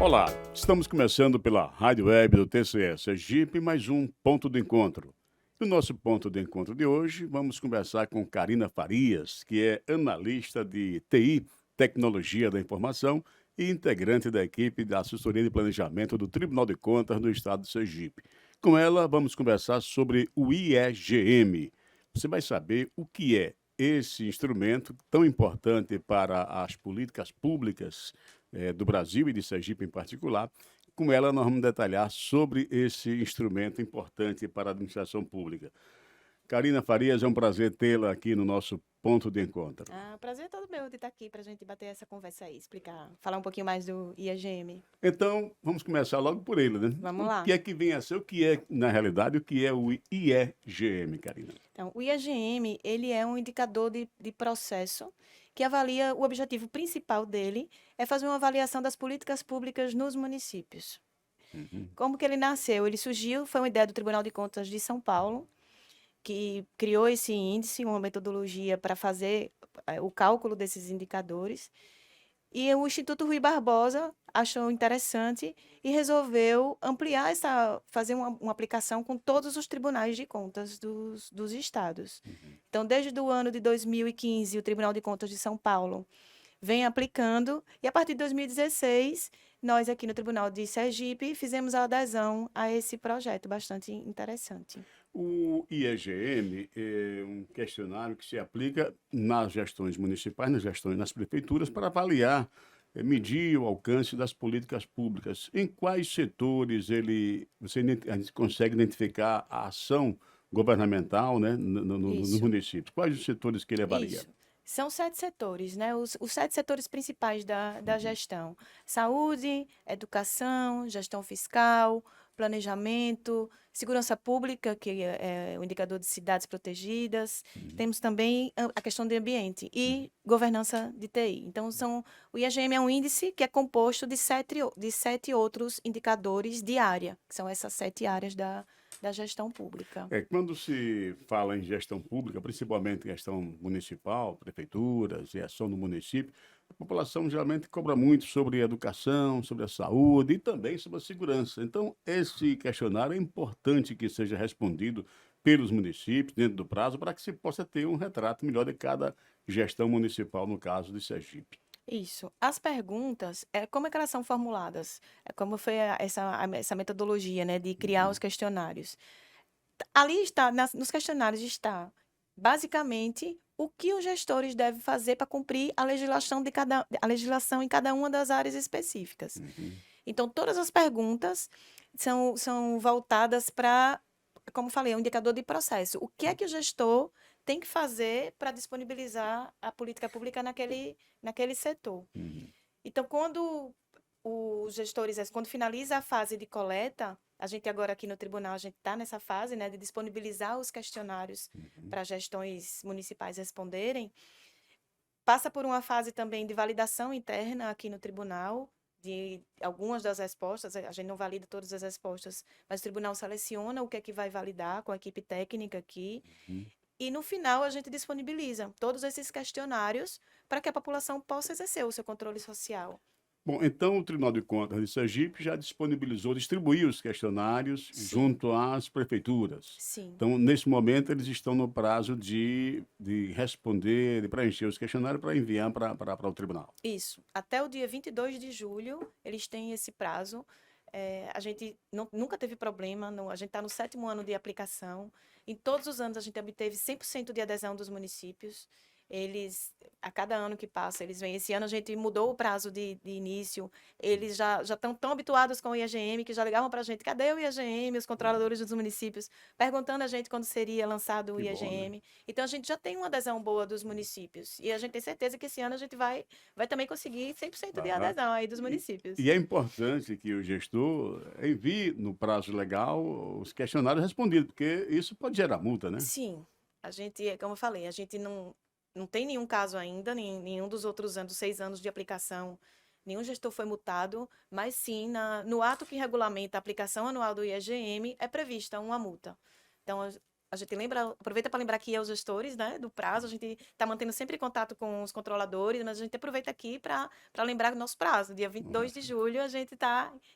Olá, estamos começando pela Rádio Web do TCE Sergipe, mais um Ponto do Encontro. No nosso ponto de encontro de hoje, vamos conversar com Carina Farias, que é analista de TI, Tecnologia da Informação, e integrante da equipe da Assessoria de Planejamento do Tribunal de Contas do Estado de Sergipe. Com ela, vamos conversar sobre o IEGM. Você vai saber o que é esse instrumento tão importante para as políticas públicas do Brasil e de Sergipe em particular. Com ela, nós vamos detalhar sobre esse instrumento importante para a administração pública. Carina Farias, é um prazer tê-la aqui no nosso ponto de encontro. Prazer é todo meu de estar aqui para a gente bater essa conversa aí, explicar, falar um pouquinho mais do IEGM. Então, vamos começar logo por ele, né? Vamos O lá. que é que vem a ser, o que é, na realidade, o que é o IEGM, Carina? Então, o IEGM, ele é um indicador de processo que avalia, o objetivo principal dele é fazer uma avaliação das políticas públicas nos municípios. Uhum. Como que ele nasceu? Ele surgiu, foi uma ideia do Tribunal de Contas de São Paulo, que criou esse índice, uma metodologia para fazer o cálculo desses indicadores. E o Instituto Rui Barbosa achou interessante e resolveu ampliar fazer uma aplicação com todos os tribunais de contas dos estados. Uhum. Então, desde o ano de 2015, o Tribunal de Contas de São Paulo vem aplicando, e a partir de 2016, nós aqui no Tribunal de Sergipe fizemos a adesão a esse projeto, bastante interessante. O IEGM é um questionário que se aplica nas gestões municipais, nas prefeituras, para avaliar, medir o alcance das políticas públicas. Em quais setores a gente consegue identificar a ação governamental, né, no Isso. município? Quais os setores que ele avalia? Isso. São 7 setores, né? Os 7 setores principais da Uhum. gestão: saúde, educação, gestão fiscal, planejamento, segurança pública, que é o indicador de cidades protegidas. Uhum. Temos também a questão do ambiente Uhum. e governança de TI. Então, o IEGM é um índice que é composto de 7 outros indicadores de área, que são essas 7 áreas da gestão pública. Quando se fala em gestão pública, principalmente gestão municipal, prefeituras e ação no município, a população geralmente cobra muito sobre a educação, sobre a saúde e também sobre a segurança. Então, esse questionário é importante que seja respondido pelos municípios dentro do prazo para que se possa ter um retrato melhor de cada gestão municipal, no caso de Sergipe. Isso. As perguntas, como é que elas são formuladas? Como foi essa metodologia, né, de criar os Uhum. questionários? Ali está, nos questionários está, basicamente, o que os gestores devem fazer para cumprir a legislação em cada uma das áreas específicas. Uhum. Então, todas as perguntas são voltadas para, como falei, é um indicador de processo. O que é que o gestor tem que fazer para disponibilizar a política pública naquele setor? Uhum. Então, quando finaliza a fase de coleta, a gente agora aqui no tribunal, a gente está nessa fase, né, de disponibilizar os questionários Uhum. para gestões municipais responderem, passa por uma fase também de validação interna aqui no tribunal, de algumas das respostas, a gente não valida todas as respostas, mas o tribunal seleciona o que é que vai validar com a equipe técnica aqui, Uhum. e no final a gente disponibiliza todos esses questionários para que a população possa exercer o seu controle social. Bom, então o Tribunal de Contas de Sergipe já disponibilizou, distribuiu os questionários Sim, junto às prefeituras. sim. Então, nesse momento, eles estão no prazo de responder, de preencher os questionários para enviar para o tribunal. Isso. Até o dia 22 de julho, eles têm esse prazo. A gente nunca teve problema, a gente está no 7º ano de aplicação. Em todos os anos, a gente obteve 100% de adesão dos municípios. A cada ano que passa, eles vêm. Esse ano, a gente mudou o prazo de início. Eles já estão tão habituados com o IEGM que já ligavam para a gente: cadê o IEGM? Os controladores dos municípios, perguntando a gente quando seria lançado o Que bom, né? IEGM. Então, a gente já tem uma adesão boa dos municípios. E a gente tem certeza que esse ano a gente vai também conseguir 100% de Aham. adesão aí dos E, municípios. e é importante que o gestor envie no prazo legal os questionários respondidos, porque isso pode gerar multa, né? Sim, como eu falei, a gente não tem nenhum caso ainda, nenhum dos outros anos, 6 anos de aplicação, nenhum gestor foi multado, mas sim, no ato que regulamenta a aplicação anual do IEGM, é prevista uma multa. Então, a gente aproveita para lembrar aqui aos gestores, né, do prazo, a gente está mantendo sempre contato com os controladores, mas a gente aproveita aqui para lembrar o nosso prazo. Dia 22 de julho, a gente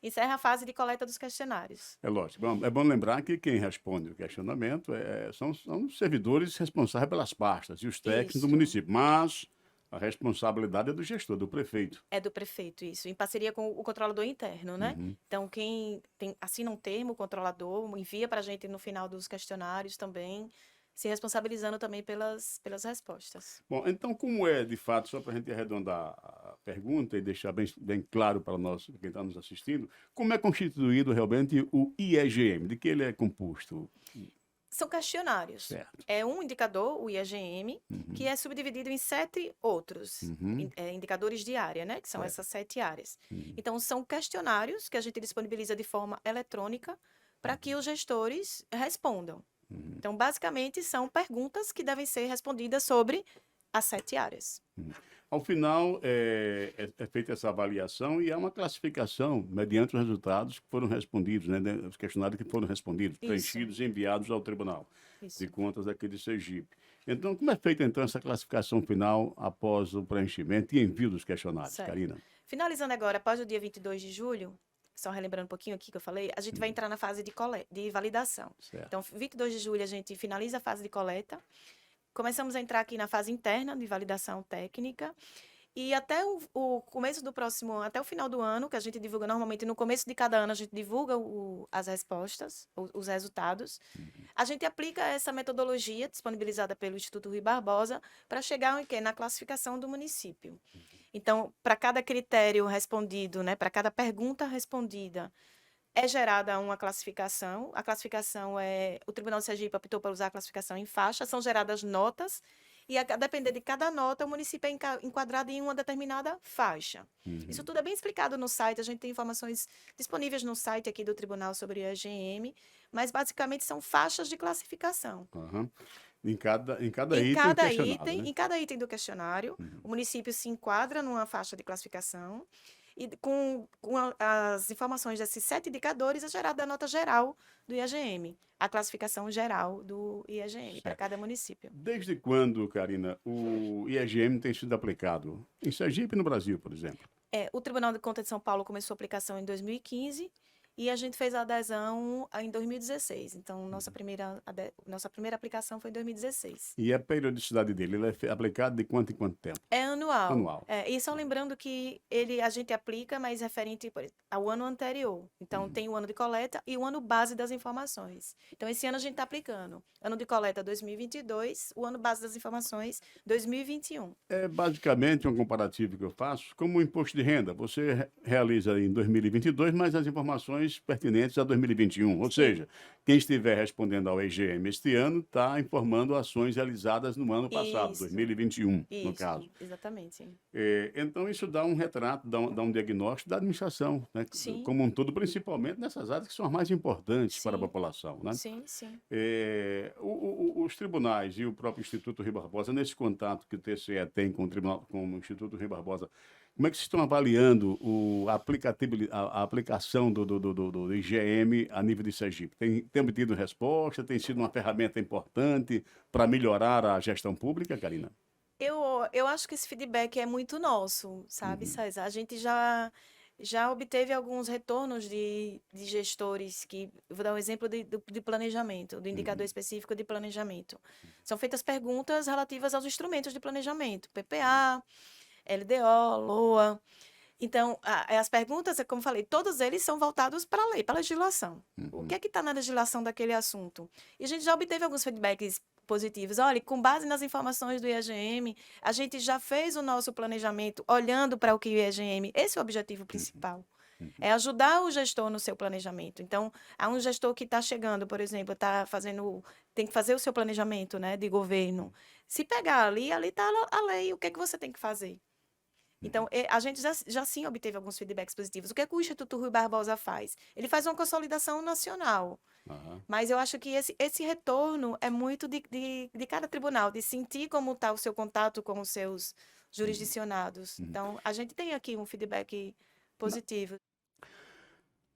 encerra a fase de coleta dos questionários. É lógico. Bom, é bom lembrar que quem responde o questionamento são os servidores responsáveis pelas pastas e os técnicos do Isso. município, mas a responsabilidade é do gestor, do prefeito. É do prefeito, isso, em parceria com o controlador interno, né? Uhum. Então, quem assina um termo, o controlador, envia para a gente no final dos questionários também, se responsabilizando também pelas respostas. Bom, então, como é, de fato, só para a gente arredondar a pergunta e deixar bem claro para nós, quem está nos assistindo, como é constituído realmente o IEGM? De que ele é composto? São questionários. Certo. É um indicador, o IEGM, que é subdividido em 7 outros Uhum. indicadores de área, né? Que são Certo. essas 7 áreas. Uhum. Então, são questionários que a gente disponibiliza de forma eletrônica para que os gestores respondam. Uhum. Então, basicamente, são perguntas que devem ser respondidas sobre as 7 áreas. Ao final, é feita essa avaliação e há uma classificação mediante os resultados que foram respondidos, né, os questionários que foram respondidos, Isso. preenchidos e enviados ao Tribunal Isso. de Contas aqui de Sergipe. Então, como é feita, então, essa classificação final após o preenchimento e envio dos questionários, Certo. Karina? Finalizando agora, após o dia 22 de julho, só relembrando um pouquinho aqui que eu falei, a gente vai entrar na fase de validação. Certo. Então, 22 de julho, a gente finaliza a fase de coleta. Começamos a entrar aqui na fase interna de validação técnica. E até o começo do próximo ano, até o final do ano, que a gente divulga normalmente, no começo de cada ano, a gente divulga as respostas, os resultados. A gente aplica essa metodologia disponibilizada pelo Instituto Rui Barbosa para chegar em quê? Na classificação do município. Então, para cada critério respondido, né, para cada pergunta respondida, é gerada uma classificação. A classificação o Tribunal de Sergipe optou por usar a classificação em faixa, são geradas notas, e a depender de cada nota, o município é enquadrado em uma determinada faixa. Uhum. Isso tudo é bem explicado no site, a gente tem informações disponíveis no site aqui do Tribunal sobre o EGM, mas basicamente são faixas de classificação. Uhum. Em cada item questionário, né? Em cada item do questionário, o município se enquadra numa faixa de classificação e com as informações desses 7 indicadores é gerada a nota geral do IEGM, a classificação geral do IEGM para cada município. Desde quando, Karina, o IEGM tem sido aplicado? Em Sergipe e no Brasil, por exemplo? O Tribunal de Contas de São Paulo começou a aplicação em 2015 e a gente fez a adesão em 2016. Então, nossa primeira aplicação foi em 2016. E a periodicidade dele, ele é aplicado de quanto em quanto tempo? É anual. Anual. E só lembrando que a gente aplica, mas referente ao ano anterior. Então, tem o ano de coleta e o ano base das informações. Então, esse ano a gente está aplicando. Ano de coleta 2022, o ano base das informações 2021. É basicamente um comparativo que eu faço como o imposto de renda. Você realiza em 2022, mas as informações pertinentes a 2021. Ou seja, quem estiver respondendo ao EGM este ano está informando ações realizadas no ano passado, Isso. 2021, Isso, no caso. Exatamente, sim. Então, isso dá um retrato, dá um diagnóstico da administração, né? Sim. Como um todo, principalmente nessas áreas que são as mais importantes para a Sim. população, né? Sim, sim. Os tribunais e o próprio Instituto Rui Barbosa, nesse contato que o TCE tem com o Instituto Rui Barbosa, como é que vocês estão avaliando a aplicação do IGM a nível de Sergipe? Tem obtido resposta? Tem sido uma ferramenta importante para melhorar a gestão pública, Karina? Eu acho que esse feedback é muito nosso, sabe, César? A gente já obteve alguns retornos de gestores que, vou dar um exemplo de planejamento, do indicador específico de planejamento. São feitas perguntas relativas aos instrumentos de planejamento, PPA, LDO, LOA. Então, as perguntas, como falei, todos eles são voltados para a lei, para a legislação. O que é que está na legislação daquele assunto? E a gente já obteve alguns feedbacks positivos. Olha, com base nas informações do IEGM, a gente já fez o nosso planejamento olhando para o que o IEGM, esse é o objetivo principal. É ajudar o gestor no seu planejamento. Então, há um gestor que está chegando, por exemplo, tem que fazer o seu planejamento, né, de governo. Se pegar ali está a lei, o que é que você tem que fazer? Então, a gente já sim obteve alguns feedbacks positivos. O que é que o Instituto Rui Barbosa faz? Ele faz uma consolidação nacional. Mas eu acho que esse retorno é muito de cada tribunal, de sentir como está o seu contato com os seus jurisdicionados. Então, a gente tem aqui um feedback positivo.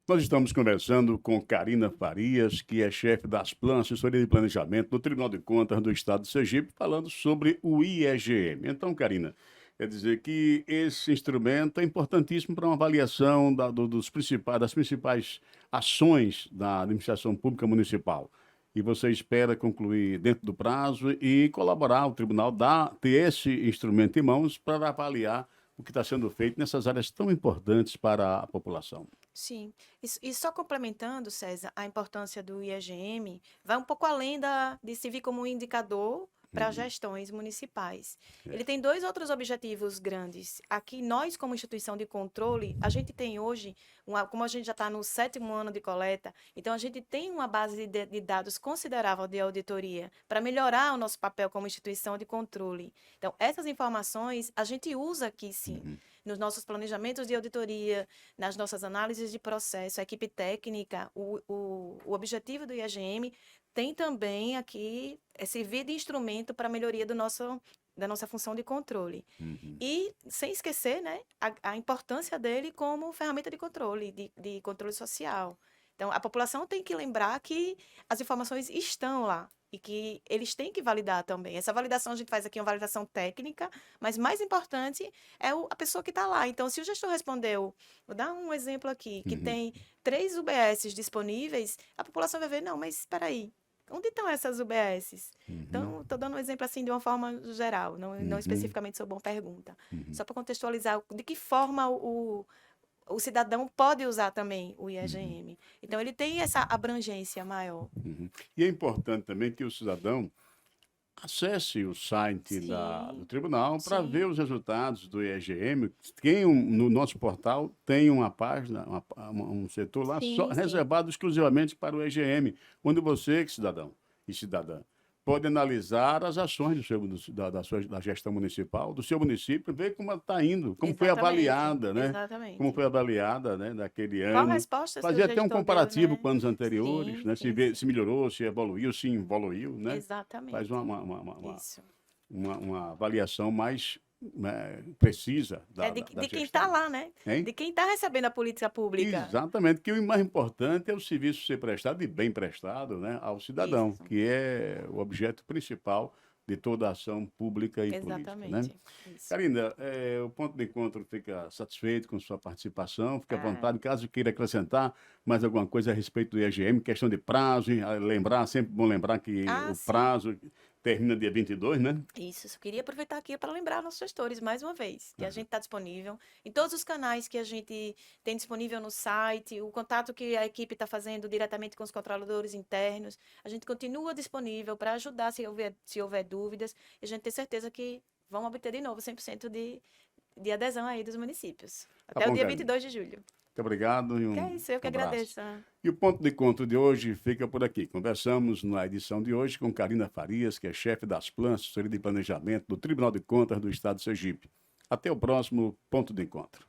Nós estamos conversando com Carina Farias, que é chefe das Planos, Assessoria de Planejamento do Tribunal de Contas do Estado de Sergipe, falando sobre o IEGM. Então, Carina, quer dizer que esse instrumento é importantíssimo para uma avaliação das principais ações da administração pública municipal. E você espera concluir dentro do prazo e colaborar, o tribunal ter esse instrumento em mãos para avaliar o que está sendo feito nessas áreas tão importantes para a população. Sim. E só complementando, César, a importância do IEGM, vai um pouco além de se vir como um indicador para Uhum. gestões municipais. É. Ele tem dois outros objetivos grandes. Aqui, nós, como instituição de controle, a gente tem hoje, como a gente já está no 7º ano de coleta, então a gente tem uma base de dados considerável de auditoria para melhorar o nosso papel como instituição de controle. Então, essas informações a gente usa aqui, sim, Uhum. nos nossos planejamentos de auditoria, nas nossas análises de processo, a equipe técnica, o objetivo do IEGM tem também aqui servir de instrumento para a melhoria da nossa função de controle. Uhum. E sem esquecer, né, a importância dele como ferramenta de controle, de controle social. Então, a população tem que lembrar que as informações estão lá e que eles têm que validar também. Essa validação a gente faz aqui uma validação técnica, mas mais importante é a pessoa que está lá. Então, se o gestor respondeu, vou dar um exemplo aqui, que Uhum. tem 3 UBSs disponíveis, a população vai ver, não, mas espera aí, onde estão essas UBSs? Uhum. Então, estou dando um exemplo assim de uma forma geral, não Uhum. especificamente sobre uma pergunta. Uhum. Só para contextualizar de que forma o cidadão pode usar também o Uhum. IEGM. Então, ele tem essa abrangência maior. Uhum. E é importante também que o cidadão acesse o site do Sim, tribunal para ver sim, os resultados do IEGM. No nosso portal tem uma página, um setor lá só sim, sim. reservado exclusivamente para o IEGM, onde você, cidadão e cidadã, pode analisar as ações da gestão municipal, do seu município, ver como está indo, como foi Exatamente, avaliada, né? Como exatamente. foi avaliada, né, daquele Qual ano. resposta que o Fazer até um gestor deu, comparativo né? com anos anteriores, Sim, né? sim, Se sim. melhorou, se evoluiu, se evoluiu, né? Faz Exatamente. uma, Isso. uma avaliação mais, né, precisa É da de quem está gestão. lá, né? Hein? De quem está recebendo a política pública. Exatamente, que o mais importante é o serviço ser prestado e bem prestado, né, ao cidadão, Isso. que é o objeto principal de toda ação pública e política, né? Exatamente. Isso. Karina, o ponto de encontro fica satisfeito com sua participação, fique à Ah, vontade, caso queira acrescentar mais alguma coisa a respeito do IEGM, questão de prazo, lembrar, sempre bom lembrar que o sim. prazo termina dia 22, né? Isso, só queria aproveitar aqui para lembrar nossos gestores mais uma vez, que a Aham. gente está disponível em todos os canais que a gente tem disponível no site, o contato que a equipe está fazendo diretamente com os controladores internos, a gente continua disponível para ajudar se houver dúvidas, e a gente tem certeza que vamos obter de novo 100% de adesão aí dos municípios, Tá até o bom, dia Karina. 22 de julho. Muito obrigado e Que é isso, eu que um abraço. agradeço. E o ponto de encontro de hoje fica por aqui. Conversamos na edição de hoje com Carina Farias, que é chefe das Planos, Assessoria de Planejamento do Tribunal de Contas do Estado de Sergipe. Até o próximo ponto de encontro.